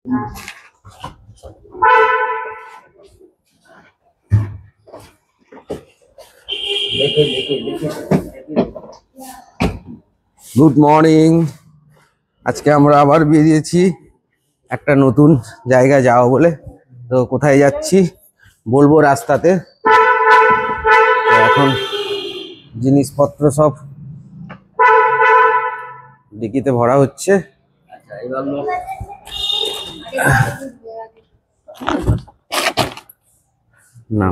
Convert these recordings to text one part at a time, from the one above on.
Good morning. আজকে আমরা আবার বেরিয়েছি একটা নতুন জায়গায় যাওয়া বলে। তো কোথায় যাচ্ছি বলবো রাস্তাতে। এখন জিনিসপত্র সব ডিকিতে ভরা হচ্ছে। না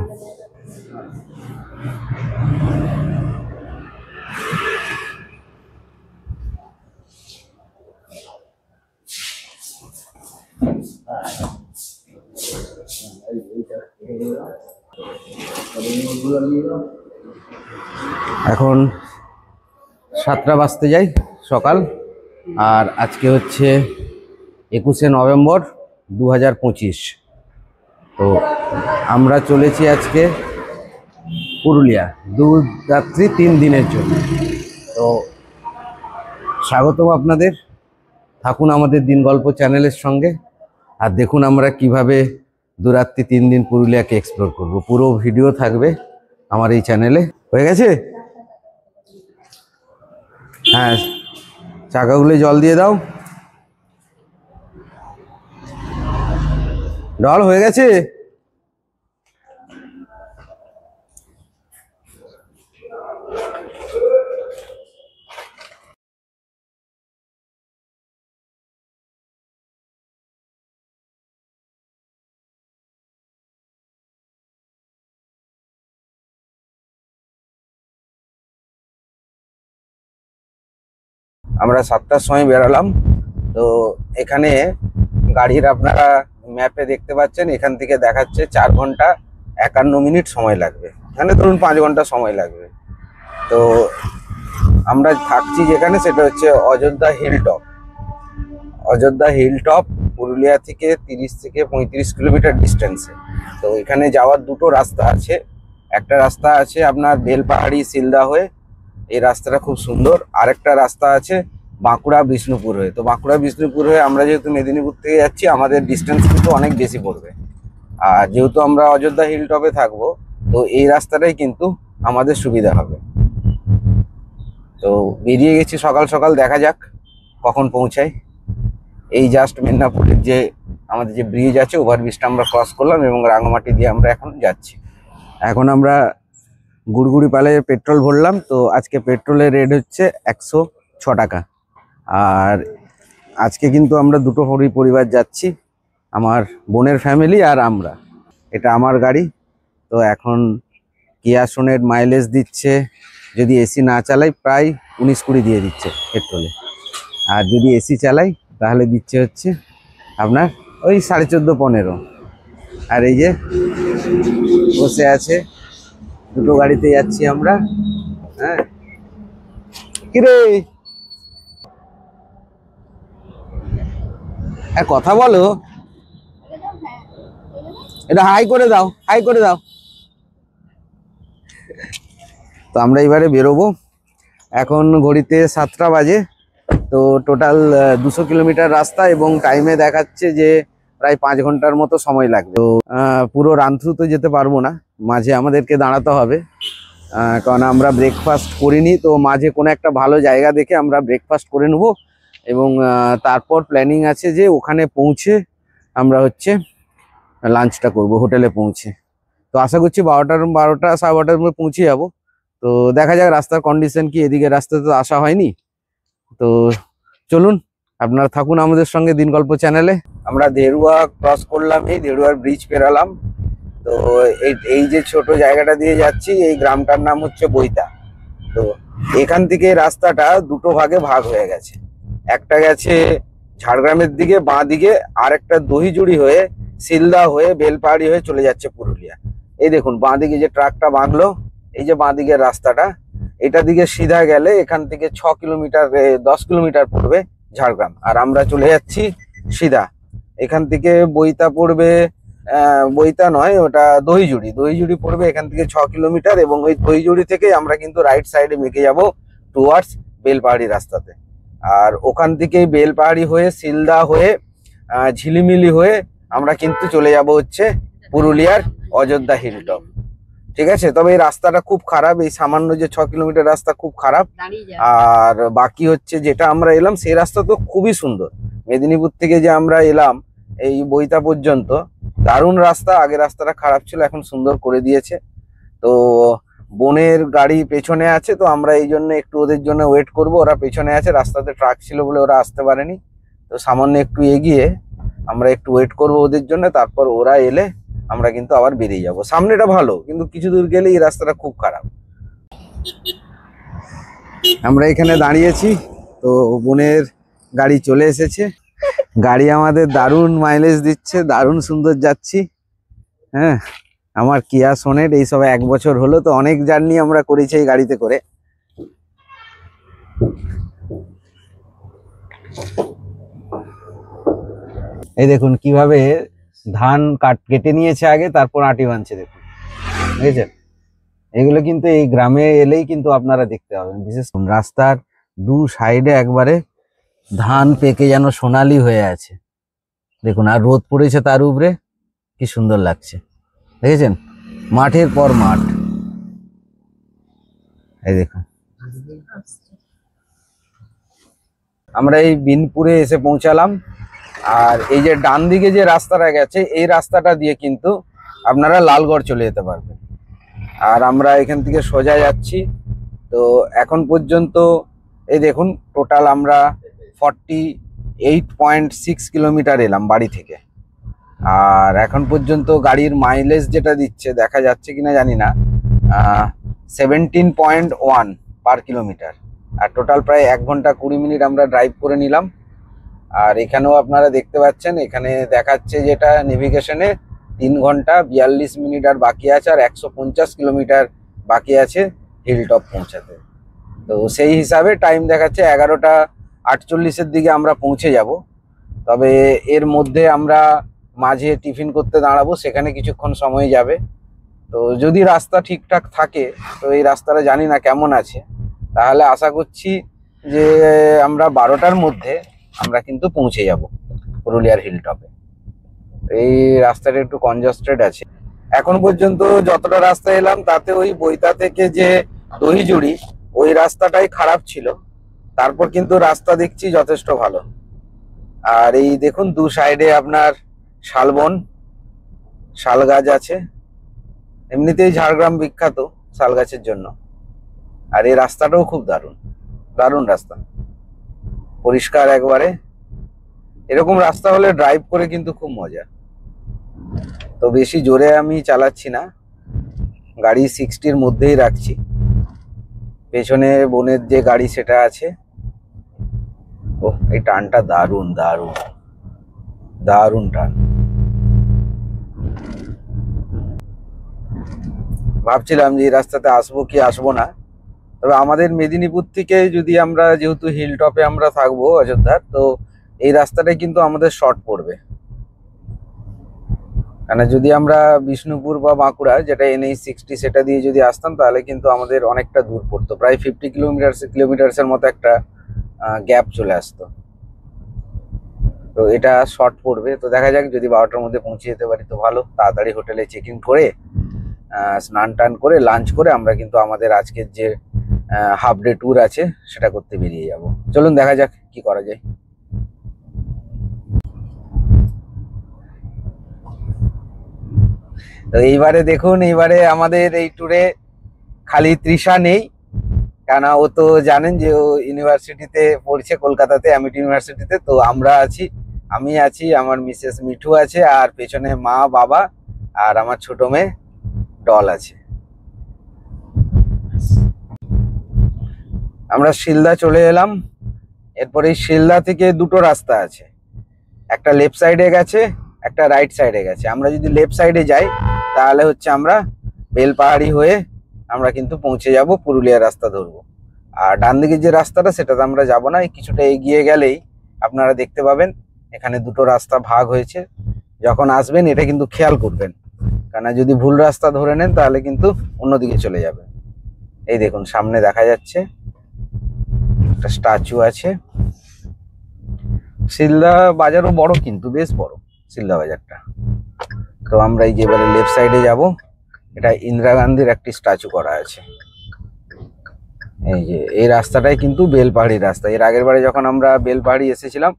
এখন 7টা বাজতে যাই সকাল। আর আজকে হচ্ছে 21শে নভেম্বর 2025। তো আমরা চলেছি আজকে পুরুলিয়া 2 রাত্রি 3 দিনের জন্য। তো স্বাগতম আপনাদের, থাকুন আমাদের দিন গল্প চ্যানেলের সঙ্গে আর দেখুন আমরা কিভাবে 2 রাত্রি 3 দিন পুরুলিয়াকে এক্সপ্লোর করব। পুরো ভিডিও থাকবে আমার এই চ্যানেলে। হয়ে গেছে? হ্যাঁ, চাকাগুলো জল দিয়ে দাও। জল হয়ে গেছে? আমরা 7টার সময় বেরালাম। তো এখানে গাড়ির আপনারা ম্যাপে দেখতে পাচ্ছেন, এখান থেকে দেখাচ্ছে 4 ঘন্টা 51 মিনিট সময় লাগবে। এখানে ধরুন 5 ঘন্টা সময় লাগবে। তো আমরা থাকছি যেখানে, সেটা হচ্ছে অযোধ্যা হিলটপ। অযোধ্যা হিলটপ পুরুলিয়া থেকে 30 থেকে 35 কিলোমিটার ডিস্টেন্সে। তো এখানে যাওয়ার দুটো রাস্তা আছে। একটা রাস্তা আছে আপনার বেলপাহাড়ি শিলদা হয়ে, এই রাস্তাটা খুব সুন্দর। আরেকটা রাস্তা আছে বাঁকুড়া বিষ্ণুপুর হয়ে। তো বাঁকুড়া বিষ্ণুপুর হয়ে আমরা যেহেতু মেদিনীপুর থেকে যাচ্ছি, আমাদের ডিস্টেন্স কিন্তু অনেক বেশি পড়বে। আর যেহেতু আমরা অযোধ্যা হিলটপে থাকবো, তো এই রাস্তাটাই কিন্তু আমাদের সুবিধা হবে। তো বেরিয়ে গেছি সকাল সকাল, দেখা যাক কখন পৌঁছাই। এই জাস্ট মেদিনীপুরের যে আমাদের যে ব্রিজ আছে, ওভারব্রিজটা আমরা ক্রস করলাম এবং রাঙামাটি দিয়ে আমরা এখন যাচ্ছি। এখন আমরা গুড়গুড়ি পালে পেট্রোল ভরলাম। তো আজকে পেট্রোলের রেট হচ্ছে 106 টাকা। আর আজকে কিন্তু আমরা দুটো পরিবার যাচ্ছি, আমার বোনের ফ্যামিলি আর আমরা। এটা আমার গাড়ি। তো এখন কিয়া সোনেট মাইলেজ দিচ্ছে, যদি এসি না চালাই প্রায় 19-20 দিয়ে দিচ্ছে পেট্রোলে। আর যদি এসি চালাই তাহলে দিচ্ছে হচ্ছে আপনার ওই 14.5-15। আর এই যে বসে আছে, দুটো গাড়িতে যাচ্ছি আমরা। হ্যাঁ, কিরে কথা বলো, এটা হাই করে দাও, হাই করে দাও। তো আমরা এবারে বেরোবো। এখন ঘড়িতে 7টা বাজে। তো টোটাল 200 কিলোমিটার রাস্তা এবং টাইমে দেখাচ্ছে যে প্রায় 5 ঘন্টার মতো সময় লাগবে। তো পুরো রান থ্রু তো যেতে পারবো না, মাঝে আমাদেরকে দাঁড়াতে হবে। কারণ আমরা ব্রেকফাস্ট করিনি। তো মাঝে কোনো একটা ভালো জায়গা দেখে আমরা ব্রেকফাস্ট করে নেবো এবং তারপর প্ল্যানিং আছে যে ওখানে পৌঁছে আমরা হচ্ছে লাঞ্চটা করব হোটেলে পৌঁছে। তো আশা করছি 12টা 12:30 মধ্যে পৌঁছে যাব। তো দেখা যাক রাস্তার কন্ডিশন কি। এদিকে রাস্তাতে তো আসা হয়নি। তো চলুন আপনারা থাকুন আমাদের সঙ্গে দিন গল্প চ্যানেলে। আমরা ধেরুয়া ক্রস করলাম, এই ধেরুয়ার ব্রিজ পেরালাম। তো এই যে ছোট জায়গাটা দিয়ে যাচ্ছি, এই গ্রামটার নাম হচ্ছে বইতা। তো এখান থেকে রাস্তাটা দুটো ভাগে ভাগ হয়ে গেছে। একটা গেছে ঝাড়গ্রামের দিকে বাঁ দিকে, আর একটা দহিজুড়ি হয়ে শিলদা হয়ে বেলপাহাড়ি হয়ে চলে যাচ্ছে পুরুলিয়া। এই দেখুন বাঁ দিকে যে ট্রাকটা বাঁধলো, এই যে বাঁ দিকের রাস্তাটা, এটা দিকে সিধা গেলে এখান থেকে 6 কিলোমিটার 10 কিলোমিটার পড়বে ঝাড়গ্রাম। আর আমরা চলে যাচ্ছি সিধা। এখান থেকে বইতা পড়বে, বইতা নয় ওটা দহিজুড়ি। দহিজুড়ি পড়বে এখান থেকে 6 কিলোমিটার এবং ওই দহিজুড়ি থেকে আমরা কিন্তু রাইট সাইডে মেকে যাব টুয়ার্ডস বেলপাহাড়ি রাস্তাতে। আর ওখান থেকে বেলপাহাড়ি হয়ে শিলদা হয়ে ঝিলিমিলি হয়ে আমরা কিন্তু চলে যাব হচ্ছে পুরুলিয়ার অযোধ্যা হিলটপ। ঠিক আছে, তবে এই রাস্তাটা খুব খারাপ, এই সামান্য যে 6 কিলোমিটার রাস্তা খুব খারাপ। আর বাকি হচ্ছে যেটা আমরা এলাম সেই রাস্তা তো খুবই সুন্দর। মেদিনীপুর থেকে যে আমরা এলাম এই বইতা পর্যন্ত দারুণ রাস্তা। আগে রাস্তাটা খারাপ ছিল, এখন সুন্দর করে দিয়েছে। তো বোনের গাড়ি পেছনে আছে, তো আমরা এই জন্য একটু ওদের জন্য ওয়েট করব। ওরা পেছনে আছে, রাস্তাতে ট্রাক ছিল বলে ওরা আসতে পারেনি। তো সামান্য একটু এগিয়ে আমরা একটু ওয়েট করব ওদের জন্য, তারপর ওরা এলে আমরা কিন্তু আবার বেরিয়ে যাব। সামনেটা ভালো, কিন্তু কিছু দূর গেলে এই রাস্তাটা খুব খারাপ। আমরা এখানে দাঁড়িয়েছি, তো বোনের গাড়ি চলে এসেছে। গাড়ি আমাদের দারুণ মাইলেজ দিচ্ছে, দারুণ সুন্দর যাচ্ছি। হ্যাঁ, আমার কিয়া সোনেট এই সব 1 বছর হলো, তো অনেক জার্নি আমরা করেছি এই গাড়িতে করে। এই দেখুন কিভাবে ধান কেটে নিয়েছে আগে, তারপর আটি বানছে। দেখুন, বুঝেছেন? এগুলো কিন্তু এই গ্রামে এলেই কিন্তু আপনারা দেখতে পাবেন। বিশেষ করে রাস্তার 2 সাইডে একবারে ধান পেকে যেন সোনালি হয়ে আছে। দেখুন, আর রোদ পড়েছে তার উপরে, কি সুন্দর লাগছে। দেখেছেন, মাঠের পর মাঠ। এই দেখুন, আমরা এই বিনপুরে এসে পৌঁছালাম। আর এই যে ডান দিকে যে রাস্তাটা গেছে, এই রাস্তাটা দিয়ে কিন্তু আপনারা লালগড় চলে যেতে পারবেন। আর আমরা এখান থেকে সোজা যাচ্ছি। তো এখন পর্যন্ত এই দেখুন, টোটাল আমরা 48.6 কিলোমিটার এলাম বাড়ি থেকে। আর এখন পর্যন্ত গাড়ির মাইলেজ যেটা দিচ্ছে, দেখা যাচ্ছে কিনা জানি না, 17.1 পার কিলোমিটার। আর টোটাল প্রায় 1 ঘন্টা 20 মিনিট আমরা ড্রাইভ করে নিলাম। আর এখানেও আপনারা দেখতে পাচ্ছেন, এখানে দেখাচ্ছে যেটা নেভিগেশনে 3 ঘন্টা 42 মিনিট আর বাকি আছে, আর 150 কিলোমিটার বাকি আছে হিলটপ পৌঁছাতে। তো সেই হিসাবে টাইম দেখাচ্ছে 11টা 48-এর দিকে আমরা পৌঁছে যাব। তবে এর মধ্যে আমরা মাঝে টিফিন করতে দাঁড়াবো, সেখানে কিছুক্ষণ সময় যাবে। তো যদি রাস্তা ঠিকঠাক থাকে, তো এই রাস্তাটা জানি না কেমন আছে, তাহলে আশা করছি যে আমরা 12টার মধ্যে আমরা কিন্তু পৌঁছে যাব পুরুলিয়ার হিলটপে। এই রাস্তাটা একটু কনজাস্টেড আছে। এখন পর্যন্ত যতটা রাস্তা এলাম তাতে ওই বইতা থেকে যে দহিজুড়ি ওই রাস্তাটাই খারাপ ছিল, তারপর কিন্তু রাস্তা দেখছি যথেষ্ট ভালো। আর এই দেখুন 2 সাইডে আপনার শালবন, শাল গাছ আছে। এমনিতেই ঝাড়গ্রাম বিখ্যাত শাল গাছের জন্য। আর এই রাস্তাটাও খুব দারুণ, দারুণ রাস্তা, পরিষ্কার একবারে। এরকম রাস্তা হলে ড্রাইভ করে কিন্তু খুব মজা। তো বেশি জোরে আমি চালাচ্ছি না, গাড়ি 60-র মধ্যেই রাখছি। পেছনে বোনের যে গাড়ি সেটা আছে। ও, এই টানটা দারুণ দারুণ দারুণ টান। ভাবছিলাম যে এই রাস্তাতে আসবো কি আসবো না। তবে আমাদের মেদিনীপুর থেকে যদি আমরা, যেহেতু হিলটপে আমরা থাকবো অযোধ্যার, তো এই রাস্তাটাই কিন্তু আমাদের শর্ট পড়বে। কেন, যদি আমরা বিষ্ণুপুর বা বাঁকুড়া, যেটা NH 60, সেটা দিয়ে যদি আসতাম, তাহলে কিন্তু আমাদের অনেকটা দূর পড়তো, প্রায় 50 কিলোমিটার্সের মতো একটা গ্যাপ চলে আসতো। তো এটা শর্ট পড়বে। তো দেখা যাক, যদি 12টার মধ্যে পৌঁছে যেতে পারি তো ভালো। তাড়াতাড়ি হোটেলে চেক ইন করে স্নান টান করে লাঞ্চ করে আমরা কিন্তু আমাদের আজকের যে হাফ ডে ট্যুর আছে সেটা করতে বেরিয়ে যাব। চলুন দেখা যাক কি করা যায়। তো এইবারে দেখুন, এইবারে আমাদের এই ট্যুরে খালি তৃষা নেই, কেন ও তো জানেন যে ও ইউনিভার্সিটিতে পড়ছে, কলকাতাতে অ্যামিটি ইউনিভার্সিটিতে। তো আমরা আছি, আমি আছি, আমার মিসেস মিঠু আছে, আর পেছনে মা বাবা আর আমার ছোট মেয়ে ডল আছে। আমরা শিলদা চলে এলাম। এরপরে শিলদা থেকে 2টো রাস্তা আছে, একটা লেফট সাইডে গেছে, একটা রাইট সাইডে গেছে। আমরা যদি লেফট সাইডে যাই তাহলে হচ্ছে আমরা বেলপাহাড়ি হয়ে আমরা কিন্তু পৌঁছে যাব, পুরুলিয়ার রাস্তা ধরবো। আর ডান দিকে যে রাস্তাটা সেটাতে আমরা যাব না। কিছুটা এগিয়ে গেলেই আপনারা দেখতে পাবেন এখানে 2টো রাস্তা ভাগ হয়েছে। যখন আসবেন এটা কিন্তু খেয়াল করবেন, কেন যদি ভুল রাস্তা ধরে নেন তাহলে কিন্তু অন্যদিকে চলে যাবে। এই দেখুন সামনে দেখা যাচ্ছে একটা স্ট্যাচু আছে, শিলদা বাজারও বড়, কিন্তু বেশ বড় শিলদা বাজারটা। তো আমরা এই যে এবারে লেফট সাইডে যাব। এটা ইন্দিরা গান্ধীর একটি স্ট্যাচু করা আছে। এই যে এই রাস্তাটাই কিন্তু বেলপাহাড়ি রাস্তা। এর আগের বারে যখন আমরা বেলপাহাড়ি এসেছিলাম,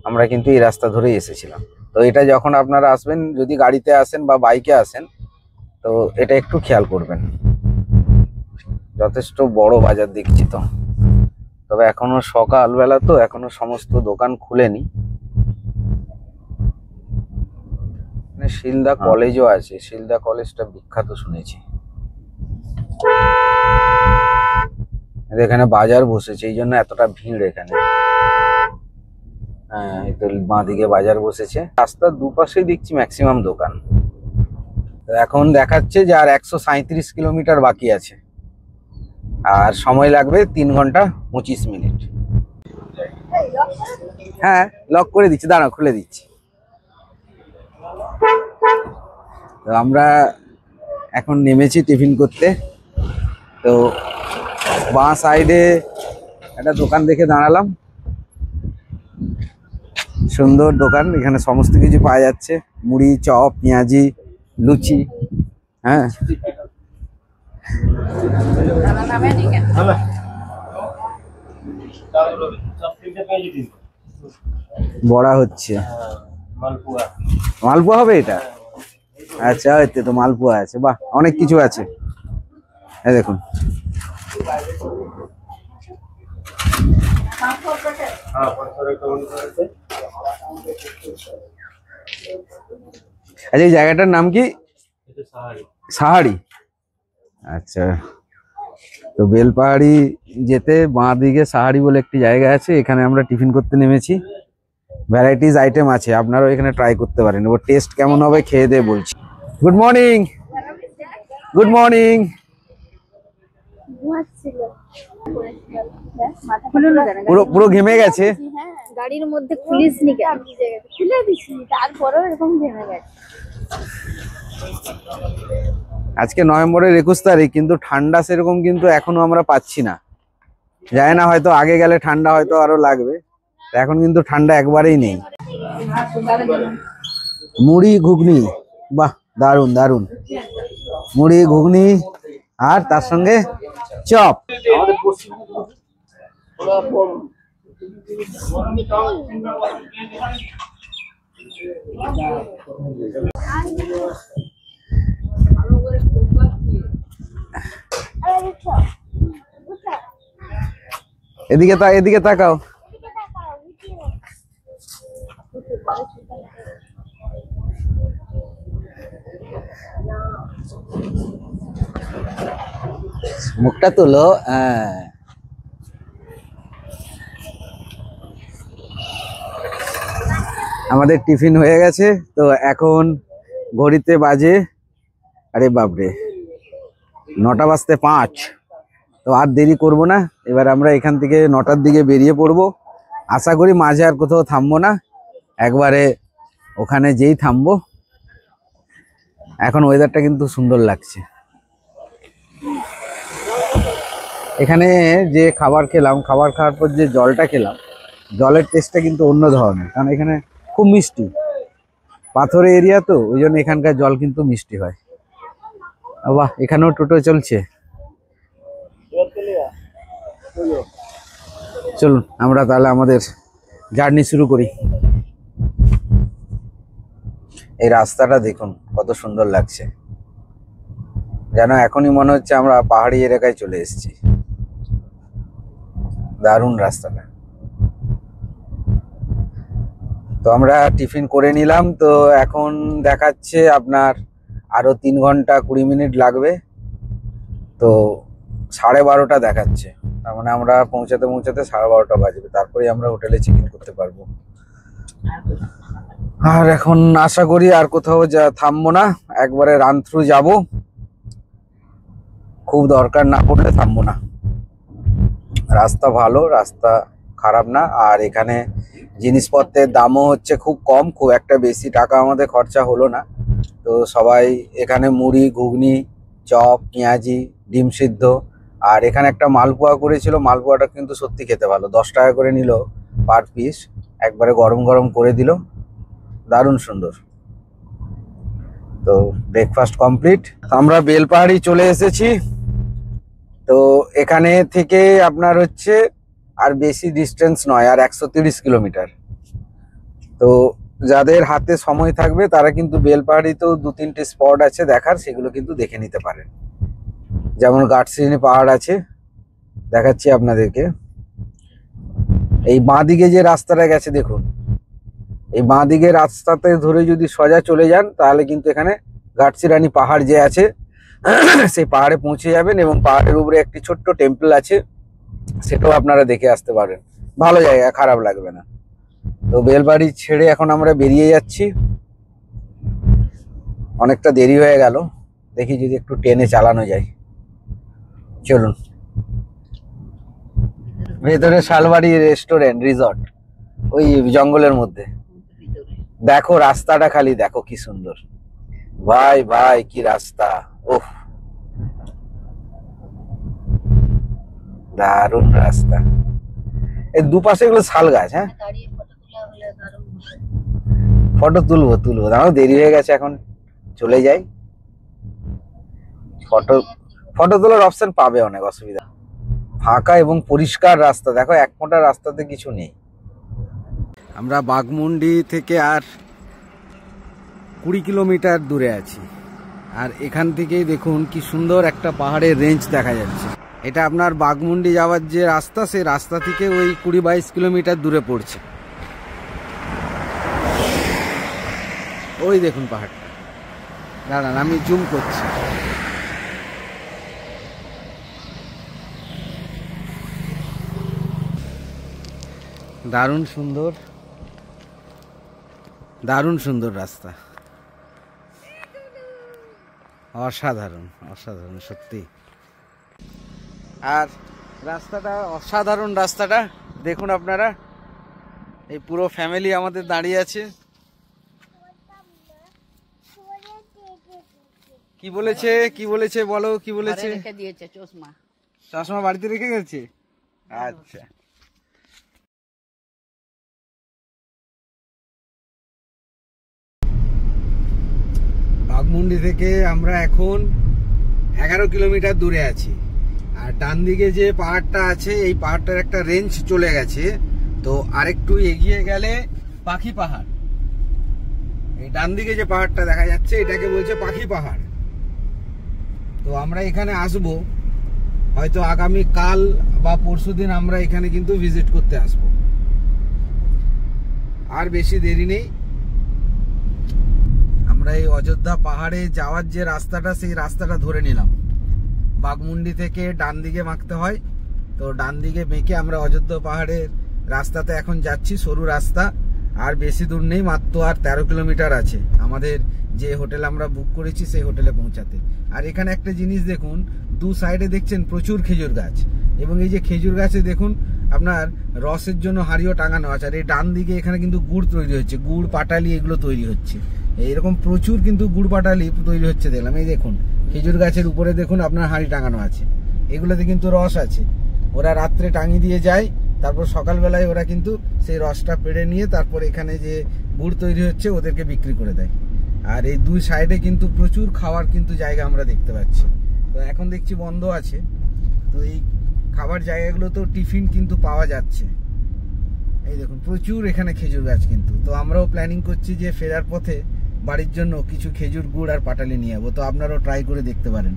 আমরা কিন্তু এই রাস্তা ধরেই এসেছিলাম। তো এটা যখন আপনারা আসবেন, যদি গাড়িতে আসেন বা বাইকে আসেন, তো এটা একটু খেয়াল করবেন। যথেষ্ট বড় বাজার দেখছি তো, তবে এখনো সকালবেলা তো এখনো সমস্ত দোকান খুলেনি। শিলদা কলেজও আছে, শিলদা কলেজটা বিখ্যাত শুনেছি। এখানে বাজার বসেছে, এই জন্য এতটা ভিড় এখানে। হ্যাঁ, এই তো বাঁদিকে বাজার বসেছে। রাস্তার দুপাশেই দেখছি ম্যাক্সিমাম দোকান। এখন দেখাচ্ছে যে আর 137 কিলোমিটার বাকি আছে, আর সময় লাগবে 3 ঘন্টা 25 মিনিট। হ্যাঁ, লক করে দিচ্ছি, দাঁড়া খুলে দিচ্ছি। তো আমরা এখন নেমেছি টিফিন করতে। তো বাঁ সাইডে একটা দোকান দেখে দাঁড়ালাম, সুন্দর দোকান। এখানে সমস্ত কিছু পাওয়া যাচ্ছে, মুড়ি, চপ, পেঁয়াজি, লুচি। হ্যাঁ, বড়া হচ্ছে, মালপোয়া হবে এটা। আচ্ছা, এতে তো মালপোয়া আছে, বাহ, অনেক কিছু আছে। এই দেখুন, আচ্ছা এই জায়গাটার নাম কি? সাহারি। আচ্ছা, তো বেলপাহাড়ি যেতে বাঁ দিকে সাহারি বলে একটি জায়গা আছে, এখানে আমরা টিফিন করতে নেমেছি। ভ্যারাইটিস আইটেম আছে, আপনারাও এখানে ট্রাই করতে পারেন। ওর টেস্ট কেমন হবে খেয়ে দিয়ে বলছি। Good morning. Good morning. পুরো পুরো ঘেমে গেছে। গাড়ির মধ্যে খুলিসনি কেন? খুলে দিছি, তারপরেও এরকম ঘেমে গেছে। আজকে নভেম্বরের 21 তারিখ, কিন্তু ঠান্ডা সেরকম কিন্তু এখনো আমরা পাচ্ছি না। যায় না, হয়তো আগে গেলে ঠান্ডা হয়তো আরো লাগবে, এখন কিন্তু ঠান্ডা একবারেই নেই। মুড়ি ঘুগনি, বাহ, দারুন দারুন। মুড়ি ঘুগনি আর তার সঙ্গে চপ। এদিকে তাকাও। মুখটা তোলো। আমাদের টিফিন হয়ে গেছে। তো এখন ঘড়িতে বাজে, আরে বাপরে, 9টা বাজতে 5। তো আর দেরি করব না, এবার আমরা এখান থেকে 9টার দিকে বেরিয়ে পড়বো। আশা করি মাঝে আর কোথাও থামবো না, একবারে ওখানে যেই থামবো। এখন ওয়েদারটা কিন্তু সুন্দর লাগছে। এখানে যে খাবার খেলাম, খাবার খাওয়ার পর যে জলটা খেলাম, জলের টেস্টটা কিন্তু অন্য ধরনের। কারণ এখানে খুব মিষ্টি, পাথরের এরিয়া তো, ওই জন্য এখানকার জল কিন্তু মিষ্টি হয়। বাহ, এখানেও টোটো চলছে। চলুন আমরা তাহলে আমাদের জার্নি শুরু করি। এই রাস্তাটা দেখুন কত সুন্দর লাগছে, যেন এখনই মনে হচ্ছে আমরা পাহাড়ি এলাকায় চলে এসেছি। দারুণ রাস্তাটা। তো আমরা টিফিন করে নিলাম। তো এখন দেখাচ্ছে আপনার আরো 3 ঘন্টা 20 মিনিট লাগবে। তো 12:30 দেখাচ্ছে, তার মানে আমরা পৌঁছাতে 12:30 বাজবে, তারপরে আমরা হোটেলে চেক ইন করতে পারবো। আর এখন আশা করি আর কোথাও থামবো না, একবারে রান থ্রু যাব। খুব দরকার না পড়লে থামবো না। রাস্তা ভালো, রাস্তা খারাপ না। আর এখানে জিনিসপত্রের দামও হচ্ছে খুব কম, খুব একটা বেশি টাকা আমাদের খরচা হলো না। তো সবাই এখানে মুড়ি, ঘুগনি, চপ, পেঁয়াজি, ডিম সিদ্ধ, আর এখানে একটা মালপোয়া করেছিল। মালপোয়াটা কিন্তু সত্যি খেতে ভালো, 10 টাকা করে নিল পার পিস। একবারে গরম গরম করে দিল, দারুণ সুন্দর। তো ব্রেকফাস্ট কমপ্লিট, আমরা বেলপাহাড়ি চলে এসেছি। তো এখানে থেকে আপনার হচ্ছে আর বেশি ডিস্টেন্স নয়, আর 130 কিলোমিটার। তো যাদের হাতে সময় থাকবে তারা কিন্তু বেলপাহাড়িতেও 2-3টে স্পট আছে দেখার, সেগুলো কিন্তু দেখে নিতে পারেন। যেমন গাটসিনি পাহাড় আছে, দেখাচ্ছি আপনাদেরকে। এই বাঁদিকে যে রাস্তাটা গেছে দেখুন, এই বাঁদিকে রাস্তাতে ধরে যদি সোজা চলে যান তাহলে কিন্তু এখানে গাটসিরানি পাহাড় যে আছে সেই পাহাড়ে পৌঁছে যাবেন, এবং পাহাড়ের উপরে একটি ছোট্ট টেম্পল আছে, সেটাও আপনারা দেখে আসতে পারেন। ভালো জায়গা, খারাপ লাগবে না। তো বেলবাড়ি ছেড়ে এখন আমরা বেরিয়ে যাচ্ছি, অনেকটা দেরি হয়ে গেল, দেখি যদি একটু ট্রেনে চালানো যায়। চলুন। ভেতরে শালবাড়ি রেস্টুরেন্ট রিসর্ট, ওই জঙ্গলের মধ্যে। দেখো রাস্তাটা খালি দেখো কি সুন্দর, ভাই ভাই কি রাস্তা, ওহ দারুণ রাস্তা। এই দুপাশে এগুলো শাল গাছ। হ্যাঁ, ফটো তুলবো তুলবো, দাঁড়াও দেরি হয়ে গেছে, এখন চলে যাই। ফটো ফটো তোলার অপশন পাবে, অনেক অসুবিধা। ফাঁকা এবং পরিষ্কার রাস্তা, দেখো এক ফোঁটা রাস্তাতে কিছু নেই। আমরা বাঘমুন্ডি থেকে আর 20 কিলোমিটার দূরে আছি, আর এখান থেকেই দেখুন কি সুন্দর একটা পাহাড়ের রেঞ্জ দেখা যাচ্ছে। এটা আপনার বাঘমুন্ডি যাওয়ার যে রাস্তা, সেই রাস্তা থেকে ওই 20-22 কিলোমিটার দূরে পড়ছে। ওই দেখুন পাহাড়টা, দাঁড়ান আমি জুম করছি। দারুণ সুন্দর, দারুণ সুন্দর রাস্তা, অসাধারণ অসাধারণ সত্যি। আর রাস্তাটা অসাধারণ, রাস্তাটা দেখুন আপনারা। এই পুরো ফ্যামিলি আমাদের দাঁড়িয়ে আছে। কি বলেছে কি বলেছে বলো, কি বলেছে? চশমা, চশমা বাড়িতে রেখে গেছে। আচ্ছা, বাঘমুন্ডি থেকে আমরা এখন 11 কিলোমিটার দূরে আছি। আর ডান দিকে যে পাহাড়টা আছে, এই পাহাড়টার একটা রেঞ্জ চলে গেছে। তো আরেকটু এগিয়ে গেলে পাখি পাহাড়। এই ডান দিকে যে পাহাড়টা দেখা যাচ্ছে, এটাকে বলছে পাখি পাহাড়। তো আমরা এখানে আসবো হয়তো আগামী কাল বা পরশুদিন, আমরা এখানে কিন্তু ভিজিট করতে আসবো। আর বেশি দেরি নেই, আমরা এই অযোধ্যা পাহাড়ে যাওয়ার যে রাস্তাটা, সেই রাস্তাটা ধরে নিলাম। বাঘমুন্ডি থেকে ডান দিকে মাখতে হয়, তো ডান দিকে বেঁকে আমরা অযোধ্যা পাহাড়ের রাস্তাতে এখন যাচ্ছি, সরু রাস্তা। আর বেশি দূর নেই, মাত্র আর 13 কিলোমিটার আছে আমাদের যে হোটেল আমরা বুক করেছি সেই হোটেলে পৌঁছাতে। আর এখানে একটা জিনিস দেখুন, দু সাইডে দেখছেন প্রচুর খেজুর গাছ, এবং এই যে খেজুর গাছে দেখুন আপনার রসের জন্য হাড়িও টাঙানো আছে। আর এই ডান দিকে এখানে কিন্তু গুড় তৈরি হচ্ছে, গুড় পাটালি এগুলো তৈরি হচ্ছে। এইরকম প্রচুর কিন্তু গুড় পাটালি তৈরি হচ্ছে দেখলাম। এই দেখুন খেজুর গাছের উপরে দেখুন আপনার হাঁড়ি টাঙানো আছে, এগুলোতে কিন্তু রস আছে। ওরা রাত্রে টাঙিয়ে দিয়ে যায়, তারপর সকালবেলায় ওরা কিন্তু সেই রসটা পেড়ে নিয়ে তারপর এখানে যে গুড় তৈরি হচ্ছে ওদেরকে বিক্রি করে দেয়। আর এই দুই সাইডে কিন্তু প্রচুর খাওয়ার কিন্তু জায়গা আমরা দেখতে পাচ্ছি। তো এখন দেখছি বন্ধ আছে, তো এই খাবার জায়গাগুলো তো টিফিন কিন্তু পাওয়া যাচ্ছে। এই দেখুন প্রচুর এখানে খেজুর গাছ কিন্তু। তো আমরাও প্ল্যানিং করছি যে ফেরার পথে বাড়ির জন্য কিছু খেজুর গুড় আর পাটালি নিয়ে যাবো। তো আপনারাও ট্রাই করে দেখতে পারেন।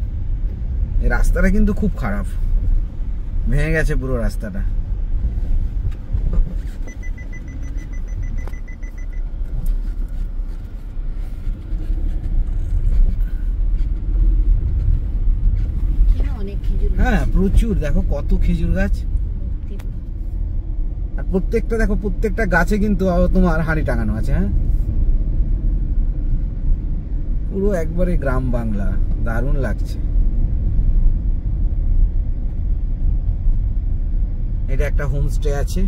এই রাস্তাটা কিন্তু খুব খারাপ, ভেঙে গেছে পুরো রাস্তাটা। হ্যাঁ প্রচুর, দেখো কত খেজুর গাছ। আর প্রত্যেকটা দেখো, প্রত্যেকটা গাছে কিন্তু তোমার হাঁড়ি টাঙানো আছে। হ্যাঁ, পুরো একবারে গ্রাম বাংলা, দারুণ লাগছে। এটা একটা হোমস্টে আছে,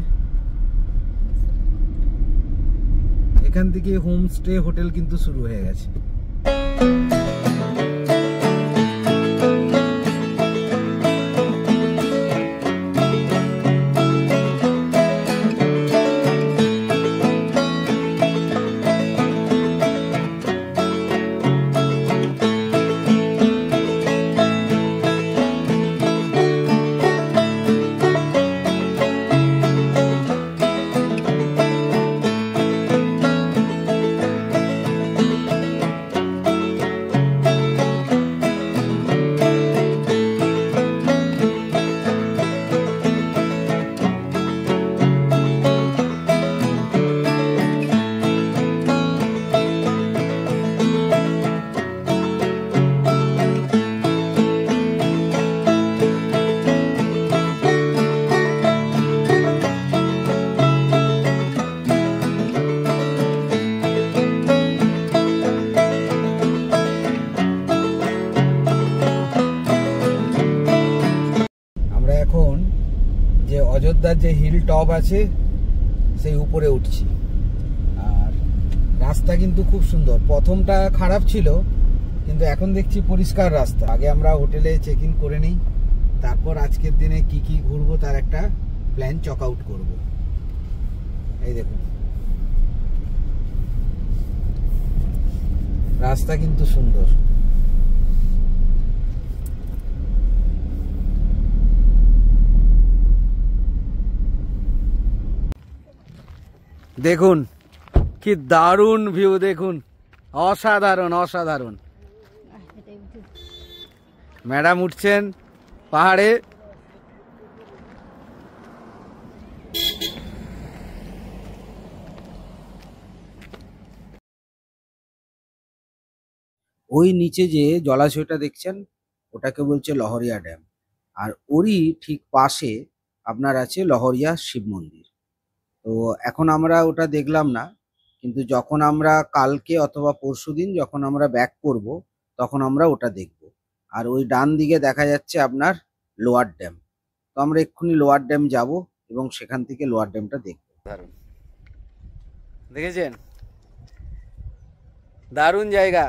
এখান থেকে হোমস্টে হোটেল কিন্তু শুরু হয়ে গেছে। হলদার যে হিল টপ আছে সেই উপরে উঠছি। আর রাস্তা কিন্তু খুব সুন্দর। প্রথমটা খারাপ ছিল, কিন্তু এখন দেখছি পরিষ্কার রাস্তা। আগে আমরা হোটেলে চেক ইন করে নিই, তারপর আজকের দিনে কি কি ঘুরবো তার একটা প্ল্যান চক আউট করবো। এই দেখুন রাস্তা কিন্তু সুন্দর। দেখুন কি দারুণ ভিউ, দেখুন অসাধারণ অসাধারণ। ম্যাডাম উঠছেন পাহাড়ে। ওই নিচে যে জলাশয়টা দেখছেন ওটাকে বলছে লহরিয়া ড্যাম, আর ওরই ঠিক পাশে আপনার আছে লহরিয়া শিব মন্দির। তো এখন আমরা ওটা দেখলাম না, কিন্তু যখন আমরা কালকে অথবা পরশুদিন যখন আমরা ব্যাক করব তখন আমরা ওটা দেখব। আর ওই ডান দিকে দেখা যাচ্ছে আপনার লোয়ার ড্যাম। তো আমরা এক্ষুনি লোয়ার ড্যাম যাব এবং সেখান থেকে লোয়ার ড্যামটা দেখব। দারুণ দেখেছেন, দারুণ জায়গা,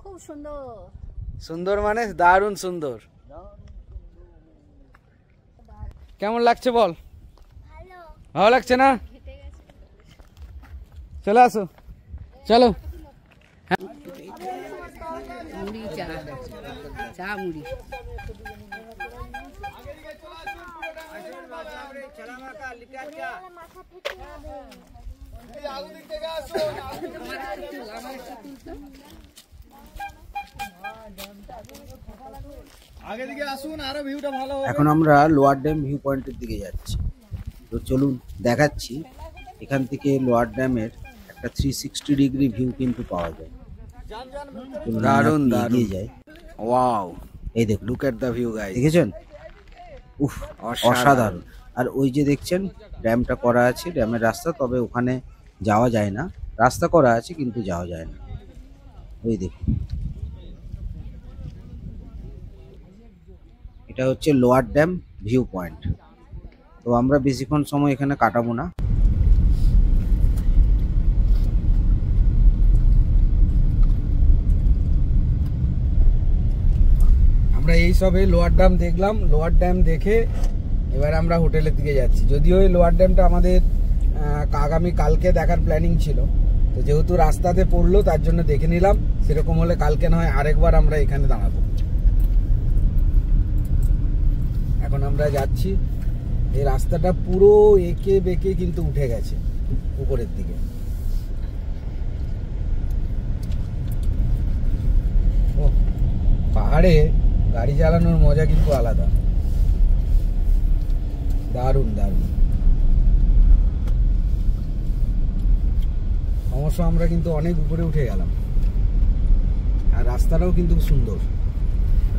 খুব সুন্দর। সুন্দর মানে দারুণ সুন্দর। কেমন লাগছে বল? ভালো লাগছে না? চলে আসো, চলো। মুড়ি চা, চা মুড়ি। এখন আমরা লোয়ার ড্যাম ভিউ পয়েন্টের দিকে যাচ্ছি। তো চলুন দেখাচ্ছি, এখান থেকে লোয়ার ড্যামের একটা 360 ডিগ্রি ভিউ কিন্তু পাওয়া যায়। দারুণ দারুণ যায়। ওয়াও, এই দেখুন, look at the view guys. দেখেছেন? উফ, অসাধারণ। আর ওই যে দেখছেন ড্যামটা করা আছে, ড্যামের রাস্তা, তবে ওখানে যাওয়া যায় না। রাস্তা করা আছে কিন্তু যাওয়া যায় না। ওই দেখুন, এটা হচ্ছে লোয়ার ড্যাম ভিউ পয়েন্ট। তো আমরা বেশিক্ষণ সময় এখানে কাটাবো না। আমরা এই সবে লোয়ার ড্যাম দেখলাম। লোয়ার ড্যাম দেখে এবার আমরা হোটেলের দিকে যাচ্ছি। যদিও এই লোয়ার ড্যামটা আমাদের আগামী কালকে দেখার প্ল্যানিং ছিল, তো যেহেতু রাস্তাতে পড়লো তার জন্য দেখে নিলাম। সেরকম হলে কালকে নয় আরেকবার আমরা এখানে দাঁড়াবো। এখন আমরা যাচ্ছি। এই রাস্তাটা পুরো এঁকে বেঁকে কিন্তু উঠে গেছে উপরের দিকে। ও, পাহাড়ে গাড়ি চালানোর মজা কিন্তু আলাদা, দারুণ দারুণ। অবশ্য আমরা কিন্তু অনেক উপরে উঠে গেলাম। আর রাস্তাটাও কিন্তু সুন্দর,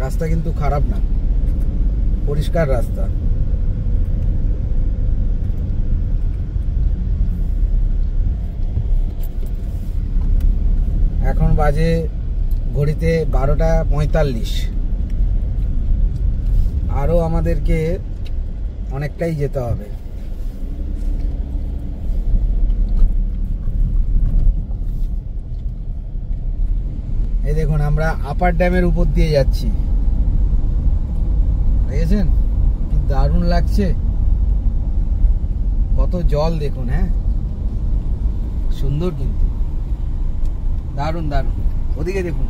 রাস্তা কিন্তু খারাপ না, পরিষ্কার রাস্তা। এখন বাজে ঘড়িতে 12:45। আরো আমাদেরকে অনেকটাই যেতে হবে। এই দেখুন আমরা আপার ড্যামের উপর দিয়ে যাচ্ছি, দেখেছেন কি দারুণ লাগছে। কত জল দেখুন, হ্যাঁ সুন্দর কিন্তু, দারুণ দারুণ। ওদিকে দেখুন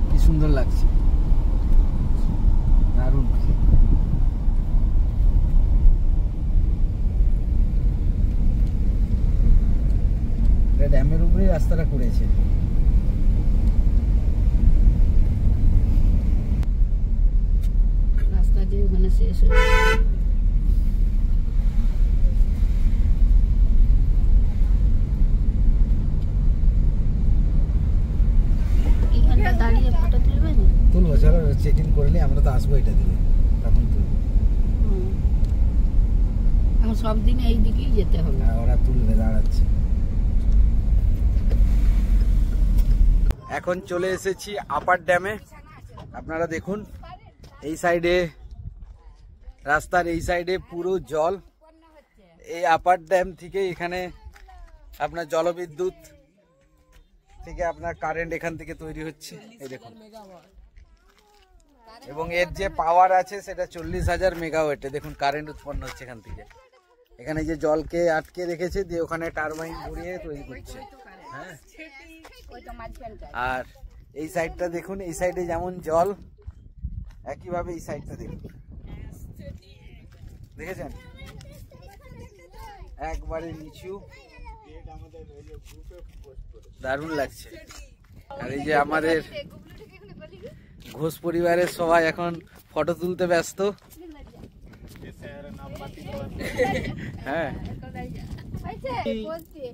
কি সুন্দর লাগছে, দারুণ। ড্যামের উপরেই রাস্তাটা করেছে। রাস্তা যে ওখানে শেষ হয়ে দাঁড়িয়ে ফটো তুলবে না? তুলবো, চলো চেক ইন করলে আমরা তো আসবো এটা দিকে, তখন তুলবো। এখন সব দিন এই দিকেই যেতে হবে। ওরা তুলবে, দাঁড়াচ্ছে। এখন চলে এসেছি আপার ড্যামে। আপনারা দেখুন এই সাইডে রাস্তার এই সাইডে পুরো জল। এই আপার ড্যাম থেকে এখানে আপনার জলবিদ্যুৎ থেকে আপনার কারেন্ট এখান থেকে তৈরি হচ্ছে, এই দেখুন। এবং এর যে পাওয়ার আছে সেটা 40,000 মেগাওয়াটে। দেখুন কারেন্ট উৎপন্ন হচ্ছে এখান থেকে। এখানে যে জলকে আটকে রেখেছে দিয়ে ওখানে টারবাইন ঘুরিয়ে তৈরি করছে। হ্যাঁ, আর এই সাইডটা দেখুন, এই সাইডে যেমন জল একইভাবে এই সাইডটা দেখুন, দেখেছেন একবারে নিচু, দারুণ লাগছে। আর এই যে আমাদের ঘোষ পরিবারের সবাই এখন ফটো তুলতে ব্যস্ত। হ্যাঁ,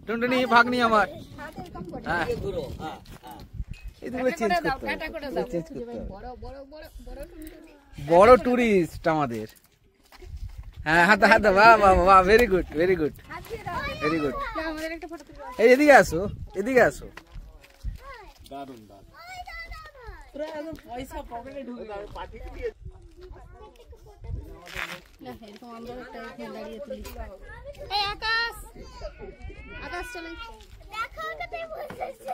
টুনটুনি ভাগ নি আমার। হ্যাঁ, এদিকে চেঞ্জ করতে হবে। বড় টুরিস্ট আমাদের। হ্যাঁ, হাতে হাতে, বাহ বাহ বাহ, very good very good very good. এই এদিকে আসো, এদিকে আসো। দারুণ দারুণ। পয়সা পকেটে ঢুকে যাবে, পাঠিয়ে দিয়ে না এরকম আমরা একটা এখানে দাঁড়িয়ে তুলি। এই আকাশ, আকাশ চলে দেখো কতই বসেছে।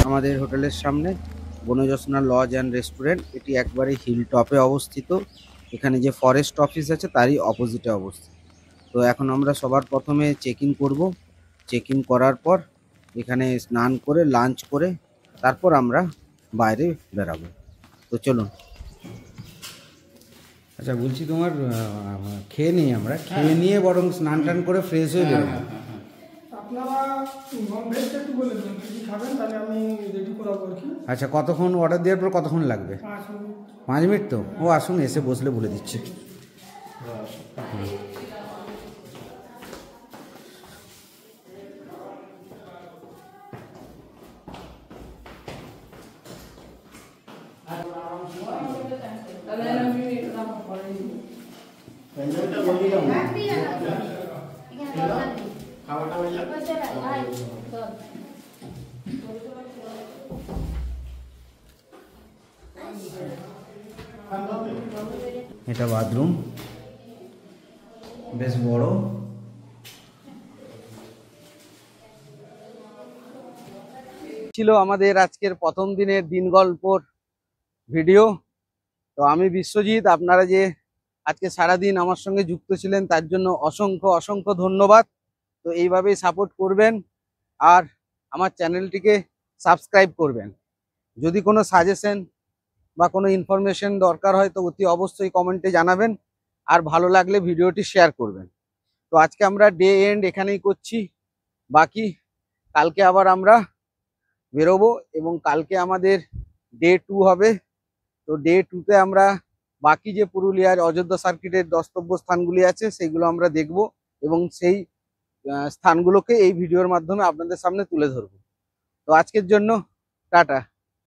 আমাদের হোটেলের সামনে বনজোৎস্না লজ অ্যান্ড রেস্টুরেন্ট। এটি একবারে হিল টপে অবস্থিত। এখানে যে ফরেস্ট অফিস আছে তারই অপোজিটে অবস্থিত। তো এখন আমরা সবার প্রথমে চেক ইন করবো। চেক ইন করার পর এখানে স্নান করে লাঞ্চ করে তারপর আমরা বাইরে বেরাবো। তো চলুন। আচ্ছা বলছি, তোমার খেয়ে নিই, আমরা খেয়ে নিয়ে বরং স্নান টান করে ফ্রেশ হয়ে বেরোবো। আপনারা নন ভেজটা একটু বলে দেবেন কি খাবেন, তাহলে আমি রেডি করাবো আর কি। আচ্ছা, কতক্ষণ অর্ডার দেওয়ার পর কতক্ষণ লাগবে? 5 মিনিট তো? ও আসুন, এসে বসলে বলে দিচ্ছি। এটা বাথরুম, বেশ বড়। ছিল আমাদের আজকের প্রথম দিনের দিন গল্পর ভিডিও। তো আমি বিশ্বজিৎ, আপনারা যে আজকে সারাদিন আমার সঙ্গে যুক্ত ছিলেন তার জন্য অসংখ্য অসংখ্য ধন্যবাদ। তো এইভাবেই সাপোর্ট করবেন আর আমার চ্যানেলটিকে সাবস্ক্রাইব করবেন। যদি কোনো সাজেশন বা কোনো ইনফরমেশন দরকার হয় তো অতি অবশ্যই কমেন্টে জানাবেন, আর ভালো লাগলে ভিডিওটি শেয়ার করবেন। তো আজকে আমরা ডে এন্ড এখানেই করছি, বাকি কালকে আবার আমরা বেরোবো এবং কালকে আমাদের ডে 2 হবে। তো ডে 2-তে আমরা বাকি যে পুরুলিয়ার অযোধ্যা সার্কিটের দ্রষ্টব্য স্থানগুলি আছে সেইগুলো আমরা দেখব এবং সেই স্থানগুলোকে এই ভিডিওর মাধ্যমে আপনাদের সামনে তুলে ধরব। তো আজকের জন্য টাটা।